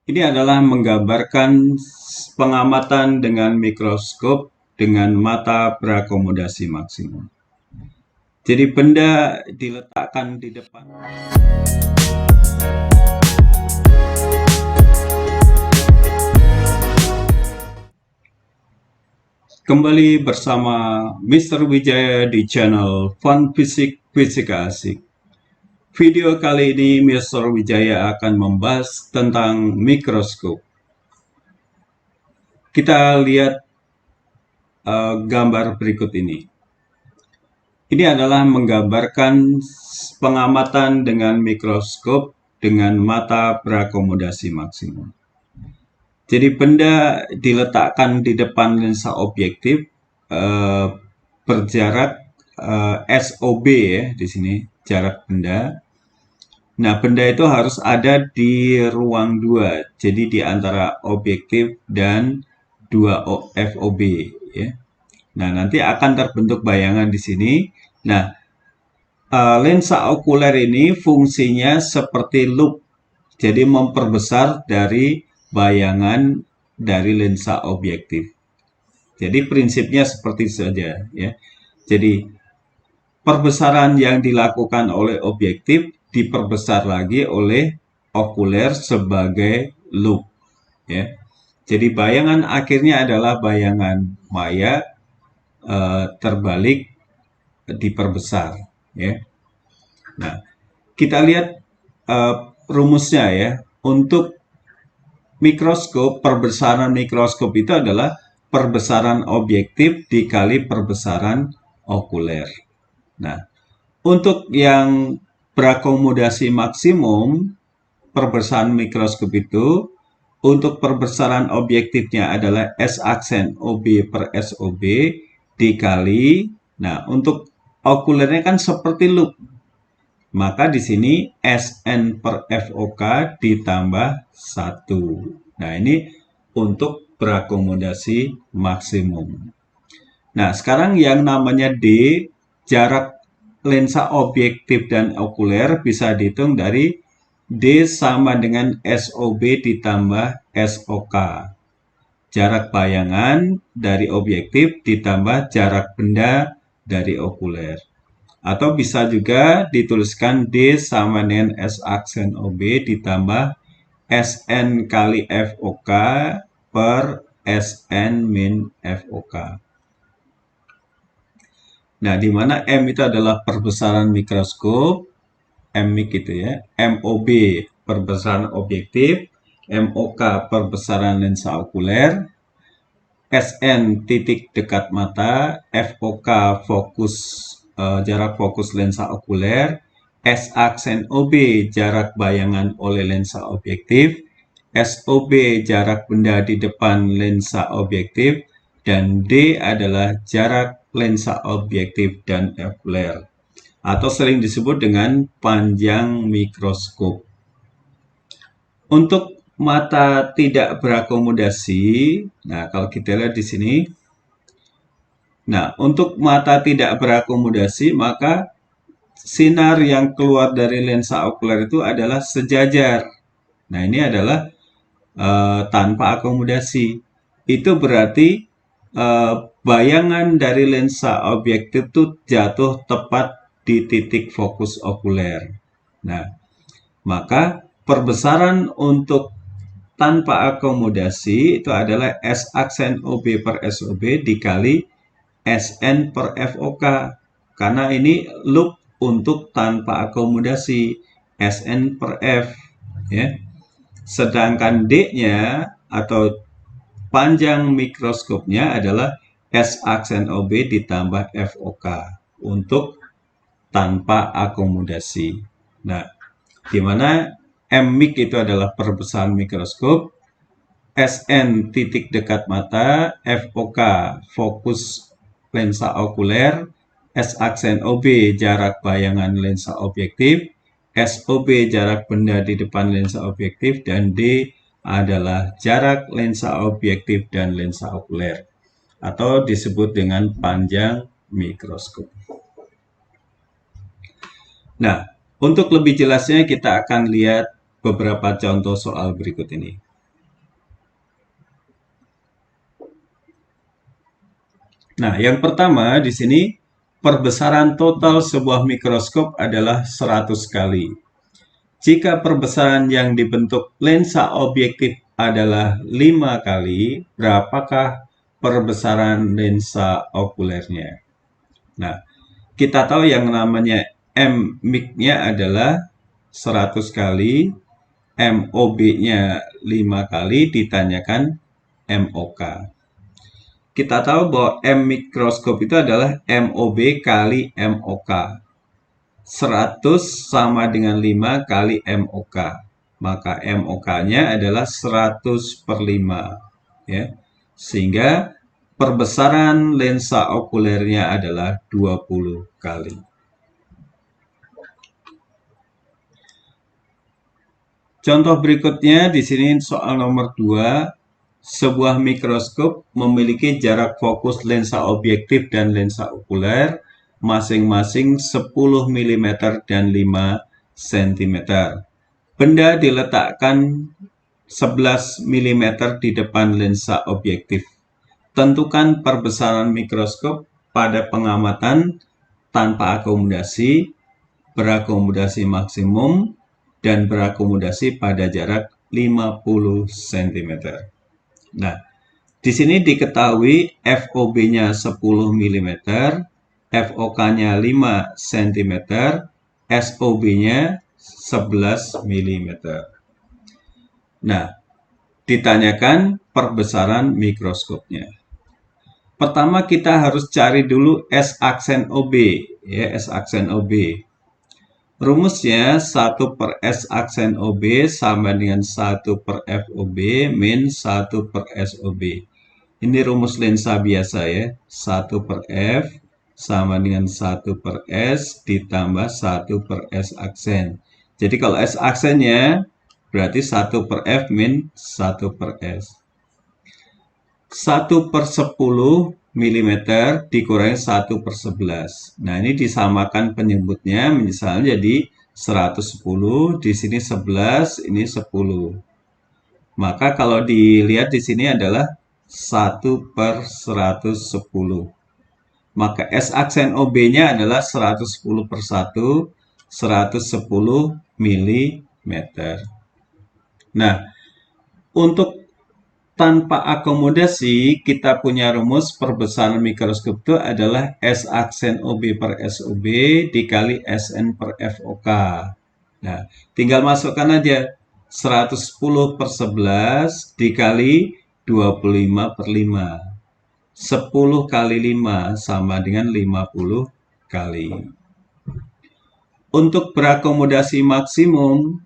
Ini adalah menggambarkan pengamatan dengan mikroskop dengan mata berakomodasi maksimum. Jadi benda diletakkan di depan. Kembali bersama Mr. Wijaya di channel Fun Fisika Asik. Video kali ini Mr. Wijaya akan membahas tentang mikroskop. Kita lihat gambar berikut ini. Ini adalah menggambarkan pengamatan dengan mikroskop dengan mata berakomodasi maksimum. Jadi benda diletakkan di depan lensa objektif berjarak SOB ya di sini jarak benda. Nah, benda itu harus ada di ruang 2, jadi di antara objektif dan 2 FOB ya. Nah, nanti akan terbentuk bayangan di sini. Nah, lensa okuler ini fungsinya seperti loop, jadi memperbesar dari bayangan dari lensa objektif. Jadi prinsipnya seperti itu saja ya. Jadi perbesaran yang dilakukan oleh objektif diperbesar lagi oleh okuler sebagai loop ya. Jadi bayangan akhirnya adalah bayangan maya terbalik diperbesar ya. Nah, kita lihat rumusnya ya. Untuk mikroskop, perbesaran mikroskop itu adalah perbesaran objektif dikali perbesaran okuler. Nah, untuk yang berakomodasi maksimum, perbesaran mikroskop itu, untuk perbesaran objektifnya adalah S aksen OB per SOB dikali, nah untuk okulernya kan seperti loop, maka di sini Sn per FOK ditambah 1. Nah, ini untuk berakomodasi maksimum. Nah, sekarang yang namanya D, jarak lensa objektif dan okuler bisa dihitung dari D sama dengan SOB ditambah SOK. Jarak bayangan dari objektif ditambah jarak benda dari okuler. Atau bisa juga dituliskan D sama dengan S aksen OB ditambah Sn kali FOK per Sn min FOK. Nah, di mana M itu adalah perbesaran mikroskop, MMIC itu ya, MOB perbesaran objektif, MOK perbesaran lensa okuler, SN titik dekat mata, FOK fokus jarak fokus lensa okuler, S aksen OB jarak bayangan oleh lensa objektif, SOB jarak benda di depan lensa objektif, dan D adalah jarak lensa objektif dan okuler, atau sering disebut dengan panjang mikroskop. Untuk mata tidak berakomodasi, nah kalau kita lihat di sini, nah untuk mata tidak berakomodasi maka sinar yang keluar dari lensa okuler itu adalah sejajar. Nah, ini adalah tanpa akomodasi. Itu berarti bayangan dari lensa objektif itu jatuh tepat di titik fokus okuler. Nah, maka perbesaran untuk tanpa akomodasi itu adalah S aksen OB per SOB dikali Sn per FOK. Karena ini loop untuk tanpa akomodasi, Sn per F ya. Sedangkan D-nya atau panjang mikroskopnya adalah S aksen OB ditambah FOK untuk tanpa akomodasi. Nah, di mana MMIC itu adalah perbesaran mikroskop, Sn titik dekat mata, FOK fokus lensa okuler, S aksen OB jarak bayangan lensa objektif, SOB jarak benda di depan lensa objektif, dan D adalah jarak lensa objektif dan lensa okuler, atau disebut dengan panjang mikroskop. Nah, untuk lebih jelasnya kita akan lihat beberapa contoh soal berikut ini. Nah, yang pertama di sini perbesaran total sebuah mikroskop adalah 100 kali. Jika perbesaran yang dibentuk lensa objektif adalah 5 kali, berapakah perbesaran lensa okulernya? Nah, kita tahu yang namanya MMIC-nya adalah 100 kali, MOB-nya 5 kali, ditanyakan MOK. Kita tahu bahwa M mikroskop itu adalah MOB kali MOK. 100 sama dengan 5 kali MOK. Maka MOK-nya adalah 100 per 5. Ya. Sehingga perbesaran lensa okulernya adalah 20 kali. Contoh berikutnya di sini soal nomor 2. Sebuah mikroskop memiliki jarak fokus lensa objektif dan lensa okuler masing-masing 10 mm dan 5 cm. Benda diletakkan 11 mm di depan lensa objektif. Tentukan perbesaran mikroskop pada pengamatan tanpa akomodasi, berakomodasi maksimum, dan berakomodasi pada jarak 50 cm. Nah, di sini diketahui FOB-nya 10 mm, FOK-nya 5 cm, SOB-nya 11 mm. Nah, ditanyakan perbesaran mikroskopnya. Pertama kita harus cari dulu S aksen OB, ya, S aksen OB. Rumusnya 1 per S aksen OB sama dengan 1 per FOB min 1 per SOB. Ini rumus lensa biasa ya. 1 per F sama dengan 1 per S ditambah 1 per S aksen. Jadi kalau S aksennya berarti 1 per F min 1 per S. 1 per 10 mm dikurangi 1 per 11. Nah, ini disamakan penyebutnya misalnya jadi 110, di sini 11, ini 10. Maka kalau dilihat di sini adalah 1 per 110. Maka S aksen OB-nya adalah 110 per 1, 110 mm. Nah, untuk tanpa akomodasi, kita punya rumus perbesaran mikroskop itu adalah S aksen OB per SOB dikali SN per FOK. Nah, tinggal masukkan aja 110 per 11 dikali 25 per 5. 10 kali 5 sama dengan 50 kali. Untuk berakomodasi maksimum,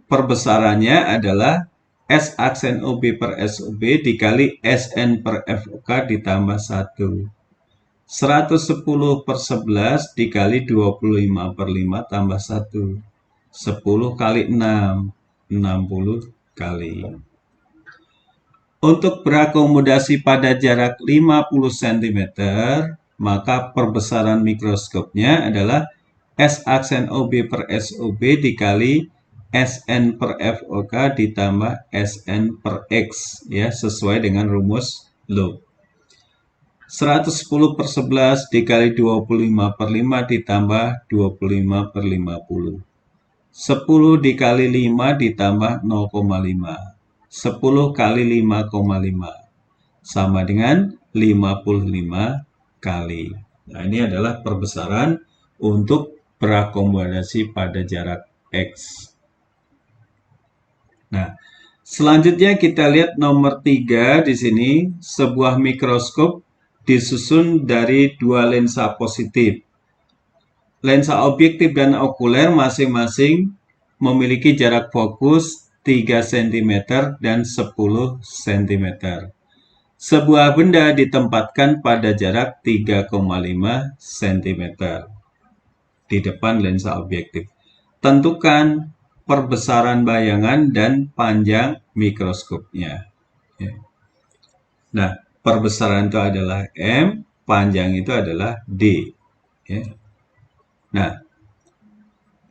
perbesarannya adalah S aksen OB per SOB dikali SN per FOK ditambah 1. 110 per 11 dikali 25 per 5 tambah 1. 10 kali 6, 60 kali. Untuk berakomodasi pada jarak 50 cm, maka perbesaran mikroskopnya adalah S aksen OB per SOB dikali SN per FOK ditambah SN per X, ya, sesuai dengan rumus log. 110 per 11 dikali 25 per 5 ditambah 25 per 50. 10 dikali 5 ditambah 0,5. 10 kali 5,5 sama dengan 55 kali. Nah, ini adalah perbesaran untuk berakomodasi pada jarak X. Nah, selanjutnya kita lihat nomor 3 di sini, sebuah mikroskop disusun dari dua lensa positif. Lensa objektif dan okuler masing-masing memiliki jarak fokus 3 cm dan 10 cm. Sebuah benda ditempatkan pada jarak 3,5 cm di depan lensa objektif. Tentukan perbesaran bayangan dan panjang mikroskopnya. Nah, perbesaran itu adalah M, panjang itu adalah D. Nah,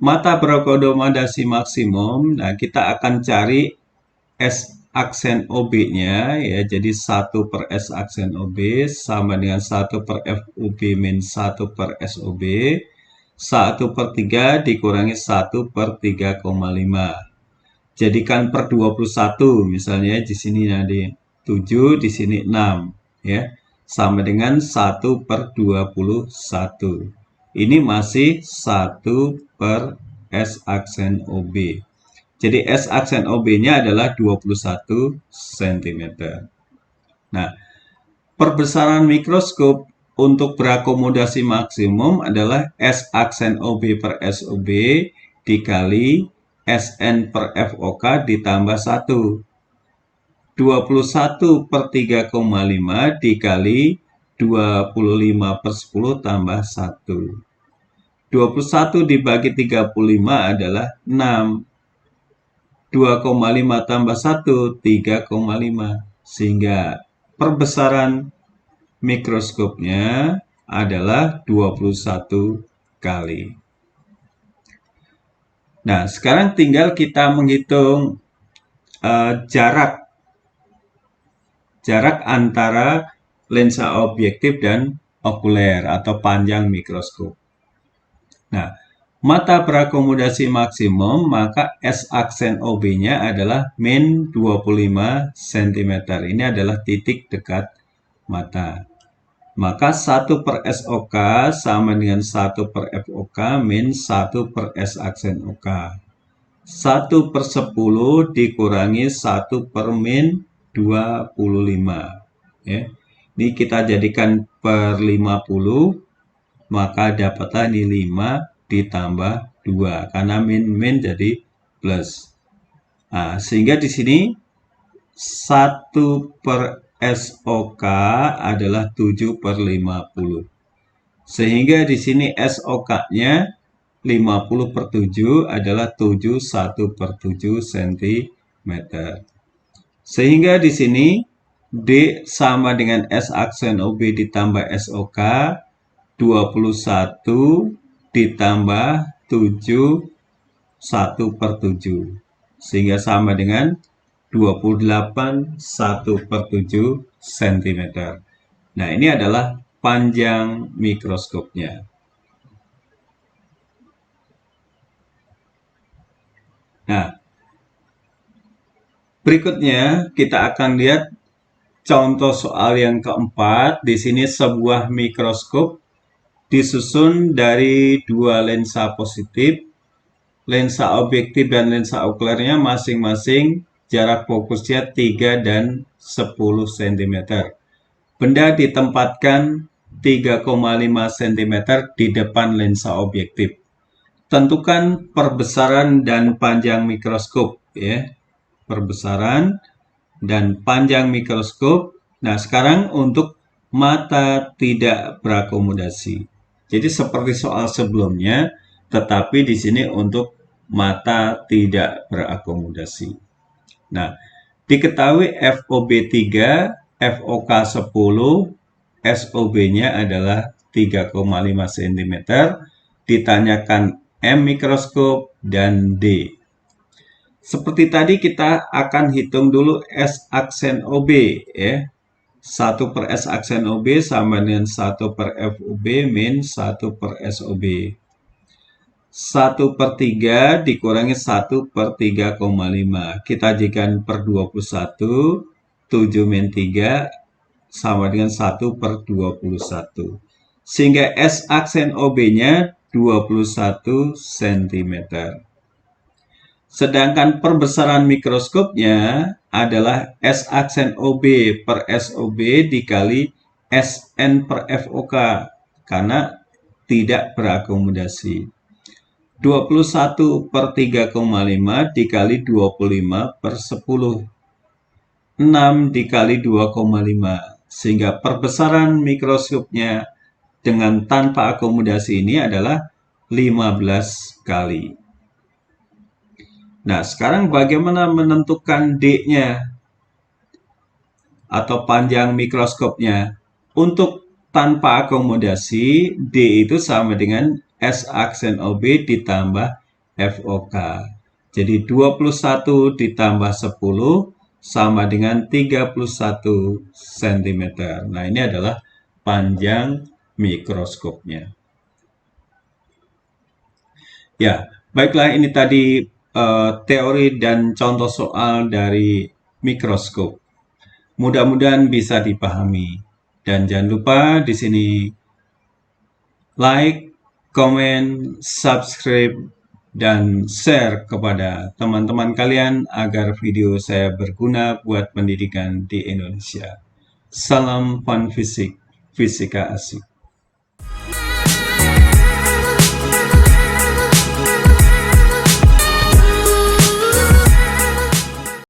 mata berakomodasi maksimum, nah kita akan cari S aksen OB-nya ya, jadi 1 per S aksen OB sama dengan 1 per FOB min 1 per SOB, 1 per 3 dikurangi 1 per 3,5. Jadikan per 21, misalnya di sini nanti 7, di sini 6, ya, sama dengan 1 per 21. Ini masih 1 per S aksen OB. Jadi S aksen OB-nya adalah 21 cm. Nah, perbesaran mikroskop untuk berakomodasi maksimum adalah S aksen OB per SOB dikali SN per FOK ditambah 1. 21 per 3,5 dikali 25 per 10 tambah 1. 21 dibagi 35 adalah 6. 2,5 tambah 1, 3,5. Sehingga perbesaran mikroskopnya adalah 21 kali. Nah, sekarang tinggal kita menghitung jarak antara lensa objektif dan okuler atau panjang mikroskop. Nah, mata berakomodasi maksimum, maka S aksen OB-nya adalah min 25 cm. Ini adalah titik dekat mata. Maka 1 per SOK sama dengan 1 per FOK min 1 per S aksen OK. 1 per 10 dikurangi 1 per min 25. Ya. Ini kita jadikan per 50, maka dapatlah ini 5 ditambah 2 karena min jadi plus. Nah, sehingga di sini 1 per SOK adalah 7 per 50. Sehingga di sini SOK-nya 50 per 7 adalah 1 per 7 cm. Sehingga di sini D sama dengan S aksen OB ditambah SOK 21 ditambah 7 1 per 7 sehingga sama dengan 28 1 per 7 cm. Nah, ini adalah panjang mikroskopnya. Nah, berikutnya kita akan lihat contoh soal yang keempat. Di sini sebuah mikroskop disusun dari dua lensa positif, lensa objektif dan lensa okulernya masing-masing jarak fokusnya 3 dan 10 cm. Benda ditempatkan 3,5 cm di depan lensa objektif. Tentukan perbesaran dan panjang mikroskop, ya. Perbesaran dan panjang mikroskop. Nah, sekarang untuk mata tidak berakomodasi. Jadi seperti soal sebelumnya, tetapi di sini untuk mata tidak berakomodasi. Nah, diketahui FOB 3, FOK 10, SOB-nya adalah 3,5 cm, ditanyakan M mikroskop dan D. Seperti tadi kita akan hitung dulu S aksen OB, ya. 1 per S aksen OB sama dengan 1 per FOB min 1 per SOB. 1 per 3 dikurangi 1 per 3,5. Kita jadikan per 21, 7 min 3 sama dengan 1 per 21. Sehingga S aksen OB-nya 21 cm. Sedangkan perbesaran mikroskopnya adalah S aksen OB per SOB dikali SN per FOK karena tidak berakomodasi. 21 per 3,5 dikali 25 per 10. 6 dikali 2,5. Sehingga perbesaran mikroskopnya dengan tanpa akomodasi ini adalah 15 kali. Nah, sekarang bagaimana menentukan D-nya atau panjang mikroskopnya? Untuk tanpa akomodasi, D itu sama dengan S aksen OB ditambah FOK. Jadi 21 ditambah 10 sama dengan 31 cm. Nah, ini adalah panjang mikroskopnya. Ya, baiklah, ini tadi teori dan contoh soal dari mikroskop. Mudah-mudahan bisa dipahami. Dan jangan lupa di sini like, komen, subscribe, dan share kepada teman-teman kalian agar video saya berguna buat pendidikan di Indonesia. Salam fun fisika asik.